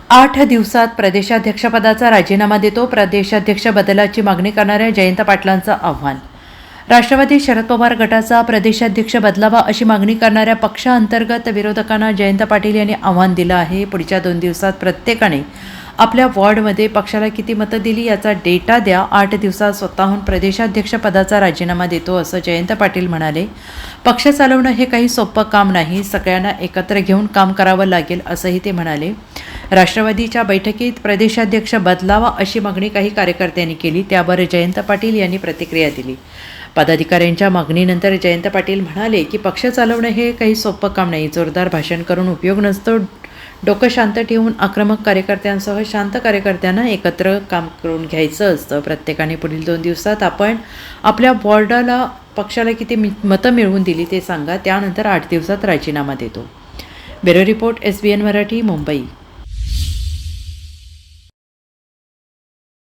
8 दिवसात प्रदेशाध्यक्षपदाचा राजीनामा देतो. प्रदेशाध्यक्ष बदलाची मागणी करणाऱ्या जयंत पाटलांचं आव्हान. राष्ट्रवादी शरद पवार गटाचा प्रदेशाध्यक्ष बदलावा अशी मागणी करणाऱ्या पक्षांतर्गत विरोधकांना जयंत पाटील यांनी आव्हान दिलं आहे. पुढच्या 2 दिवसात प्रत्येकाने आपल्या वॉर्डमध्ये पक्षाला किती मतं दिली याचा डेटा द्या. 8 दिवसात स्वतःहून प्रदेशाध्यक्ष पदाचा राजीनामा देतो असं जयंत पाटील म्हणाले. पक्ष चालवणं हे काही सोपं काम नाही, सगळ्यांना एकत्र घेऊन काम करावं लागेल असंही ते म्हणाले. राष्ट्रवादीच्या बैठकीत प्रदेशाध्यक्ष बदलावा अशी मागणी काही कार्यकर्त्यांनी केली, त्यावर जयंत पाटील यांनी प्रतिक्रिया दिली. पदाधिकाऱ्यांच्या मागणीनंतर जयंत पाटील म्हणाले की पक्ष चालवणं हे काही सोपं काम नाही, जोरदार भाषण करून उपयोग नसतो. डोकं शांत ठेवून आक्रमक कार्यकर्त्यांसह शांत कार्यकर्त्यांना एकत्र काम करून घ्यायचं असतं. प्रत्येकाने पुढील 2 दिवसात आपण आपल्या वॉर्डाला पक्षाला किती मतं मिळवून दिली ते सांगा, त्यानंतर 8 दिवसात राजीनामा देतो. Bureau report, SBN Marathi, Mumbai.